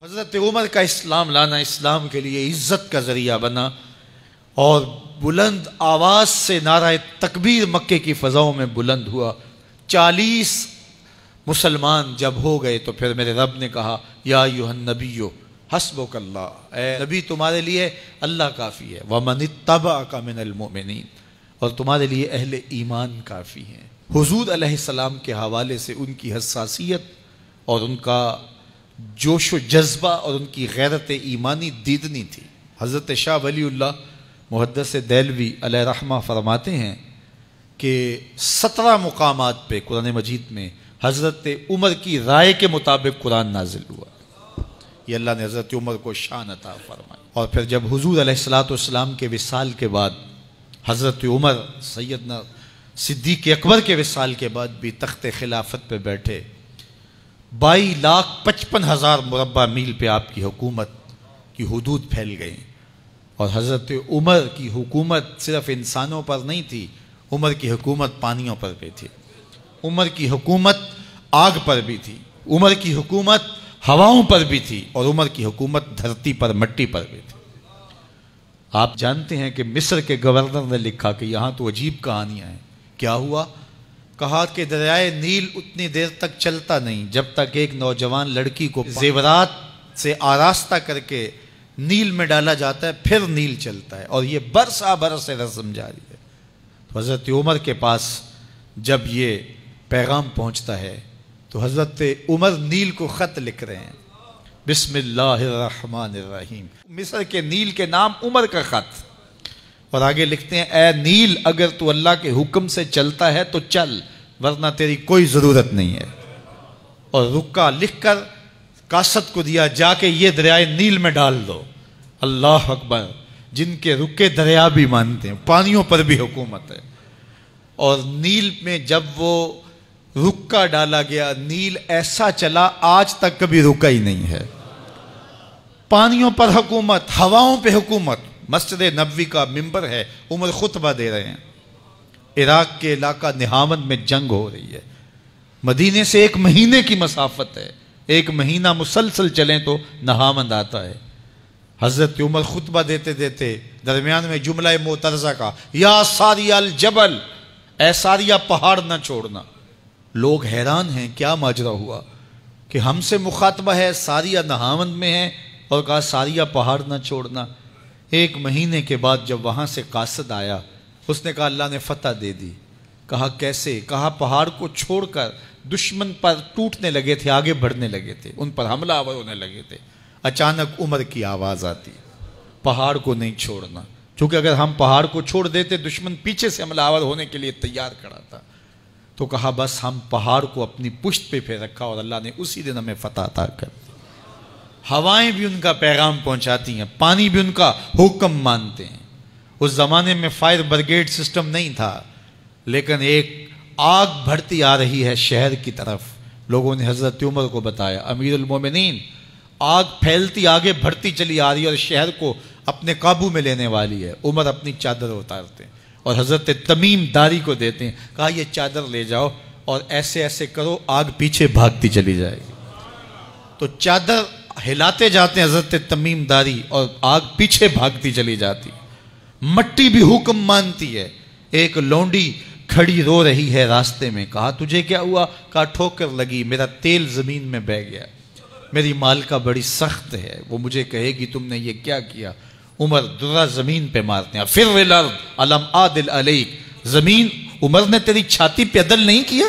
حضرت عمر کا اسلام لانا اسلام کے لیے عزت کا ذریعہ بنا اور بلند آواز سے نعرہ تکبیر مکے کی فضاؤں میں بلند ہوا۔ 40 مسلمان جب ہو گئے تو پھر میرے رب نے کہا یا ایھا النبی حسبک اللہ، اے نبی تمہارے لیے اللہ کافی ہے، ومن اتبعک من المؤمنین، اور تمہارے لیے اہل ایمان کافی ہیں۔ حضور علیہ السلام کے حوالے سے ان کی حساسیت اور ان کا جوش و جذبہ اور ان کی غیرت ایمانی دیدنی تھی۔ حضرت شاہ ولی اللہ محدث دہلوی علیہ رحمہ فرماتے ہیں کہ 17 مقامات پہ قرآن مجید میں حضرت عمر کی رائے کے مطابق قرآن نازل ہوا۔ یہ اللہ نے حضرت عمر کو شان عطا فرمائی۔ اور پھر جب حضور علیہ السلام کے وصال کے بعد حضرت عمر سیدنا صدیق اکبر کے وصال کے بعد بھی تخت خلافت پہ بیٹھے، 22,55,000 مربع میل پہ آپ کی حکومت کی حدود پھیل گئیں، اور حضرت عمر کی حکومت صرف انسانوں پر نہیں تھی، عمر کی حکومت پانیوں پر بھی تھی، عمر کی حکومت آگ پر بھی تھی، عمر کی حکومت ہواؤں پر بھی تھی، اور عمر کی حکومت دھرتی پر مٹی پر بھی تھی۔ آپ جانتے ہیں کہ مصر کے گورنر نے لکھا کہ یہاں تو عجیب کہانیاں ہیں۔ کیا ہوا؟ کہا کہ دریائے نیل اتنی دیر تک چلتا نہیں جب تک ایک نوجوان لڑکی کو زیورات سے آراستہ کر کے نیل میں ڈالا جاتا ہے، پھر نیل چلتا ہے، اور یہ برسا برس رسم جاری ہے۔ تو حضرت عمر کے پاس جب یہ پیغام پہنچتا ہے تو حضرت عمر نیل کو خط لکھ رہے ہیں، بسم اللہ الرحمن الرحیم، مصر کے نیل کے نام عمر کا خط، اور آگے لکھتے ہیں اے نیل اگر تو اللہ کے حکم سے چلتا ہے تو چل، ورنہ تیری کوئی ضرورت نہیں ہے۔ اور رکا لکھ کر کاسد کو دیا، جا کے یہ دریائے نیل میں ڈال دو۔ اللہ اکبر، جن کے رکے دریا بھی مانتے ہیں، پانیوں پر بھی حکومت ہے۔ اور نیل میں جب وہ رکا ڈالا گیا، نیل ایسا چلا آج تک کبھی رکا ہی نہیں ہے۔ پانیوں پر حکومت، ہواؤں پہ حکومت۔ مسجد نبوی کا ممبر ہے، عمر خطبہ دے رہے ہیں، عراق کے علاقہ نہاوند میں جنگ ہو رہی ہے، مدینے سے 1 مہینے کی مسافت ہے، 1 مہینہ مسلسل چلیں تو نہاوند آتا ہے۔ حضرت عمر خطبہ دیتے دیتے درمیان میں جملہ معترضہ کا، یا ساریہ الجبل، اے ساریہ پہاڑ نہ چھوڑنا۔ لوگ حیران ہیں کیا ماجرا ہوا کہ ہم سے مخاطبہ ہے، ساریہ نہاوند میں ہے، اور کہا ساریہ پہاڑ نہ چھوڑنا۔ 1 مہینے کے بعد جب وہاں سے قاصد آیا، اس نے کہا اللہ نے فتح دے دی۔ کہا کیسے؟ کہا پہاڑ کو چھوڑ کر دشمن پر ٹوٹنے لگے تھے، آگے بڑھنے لگے تھے، ان پر حملہ آور ہونے لگے تھے۔ اچانک عمر کی آواز آتی، پہاڑ کو نہیں چھوڑنا، چونکہ اگر ہم پہاڑ کو چھوڑ دیتے دشمن پیچھے سے حملہ آور ہونے کے لیے تیار کھڑا تھا۔ تو کہا بس ہم پہاڑ کو اپنی پشت پہ پھیر رکھا، اور اللہ نے اسی دن ہمیں فتح عطا کر دی۔ ہوائیں بھی ان کا پیغام پہنچاتی ہیں، پانی بھی ان کا حکم مانتے ہیں۔ اس زمانے میں فائر بریگیڈ سسٹم نہیں تھا، لیکن ایک آگ بڑھتی آ رہی ہے شہر کی طرف۔ لوگوں نے حضرت عمر کو بتایا، امیر المومنین، آگ پھیلتی آگے بڑھتی چلی آ رہی ہے اور شہر کو اپنے قابو میں لینے والی ہے۔ عمر اپنی چادر اتارتے ہیں اور حضرت تمیم داری کو دیتے ہیں، کہا یہ چادر لے جاؤ اور ایسے ایسے کرو، آگ پیچھے بھاگتی چلی جائے گی۔ تو چادر ہلاتے جاتے ہیں حضرت تمیم داری، اور آگ پیچھے بھاگتی چلی جاتی۔ مٹی بھی حکم مانتی ہے۔ ایک لونڈی کھڑی رو رہی ہے راستے میں، کہا تجھے کیا ہوا؟ کہا ٹھوکر لگی، میرا تیل زمین میں بہہ گیا، میری مالکہ بڑی سخت ہے، وہ مجھے کہے گی تم نے یہ کیا کیا۔ عمر درہ زمین پہ مارتے ہیں، فر الارض الم عادل علیک، زمین عمر نے تیری چھاتی پہ عدل نہیں کیا؟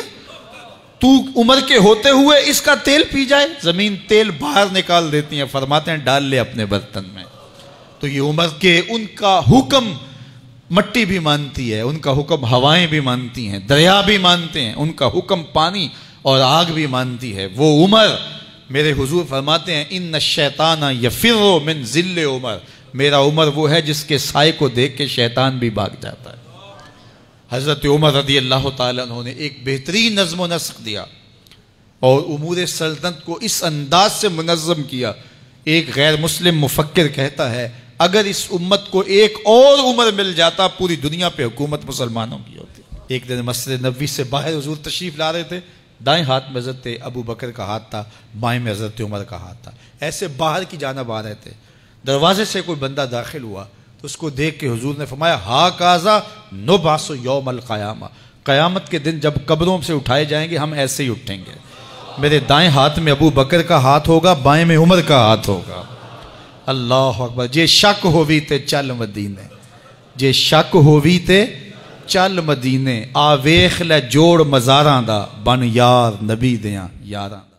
تو عمر کے ہوتے ہوئے اس کا تیل پی جائے؟ زمین تیل باہر نکال دیتی ہیں، فرماتے ہیں ڈال لے اپنے برتن میں۔ تو یہ عمر کے ان کا حکم مٹی بھی مانتی ہے، ان کا حکم ہوائیں بھی مانتی ہیں، دریا بھی مانتے ہیں، ان کا حکم پانی اور آگ بھی مانتی ہے۔ وہ عمر، میرے حضور فرماتے ہیں ان الشیطان یفر من ذل عمر، میرا عمر وہ ہے جس کے سائے کو دیکھ کے شیطان بھی بھاگ جاتا ہے۔ حضرت عمر رضی اللہ تعالیٰ عنہ نے ایک بہترین نظم و نسق دیا اور امور سلطنت کو اس انداز سے منظم کیا۔ ایک غیر مسلم مفکر کہتا ہے اگر اس امت کو ایک اور عمر مل جاتا پوری دنیا پہ حکومت مسلمانوں کی ہوتی۔ ایک دن مسجد نبوی سے باہر حضور تشریف لا رہے تھے، دائیں ہاتھ میں حضرت ابو بکر کا ہاتھ تھا، بائیں میں حضرت عمر کا ہاتھ تھا، ایسے باہر کی جانب آ رہے تھے۔ دروازے سے کوئی بندہ داخل ہوا تو اس کو دیکھ کے حضور نے فرمایا ہا کازا نبعث یوم القیامہ، قیامت کے دن جب قبروں سے اٹھائے جائیں گے ہم ایسے ہی اٹھیں گے، میرے دائیں ہاتھ میں ابو بکر کا ہاتھ ہوگا، بائیں میں عمر کا ہاتھ ہوگا۔ اللہ اکبر۔ جے شک ہووی تے چل مدینے، جے شک ہووی تے چل مدینے، آ ویکھ لے جوڑ مزاراں دا، بن یار نبی دیاں یاراں دا۔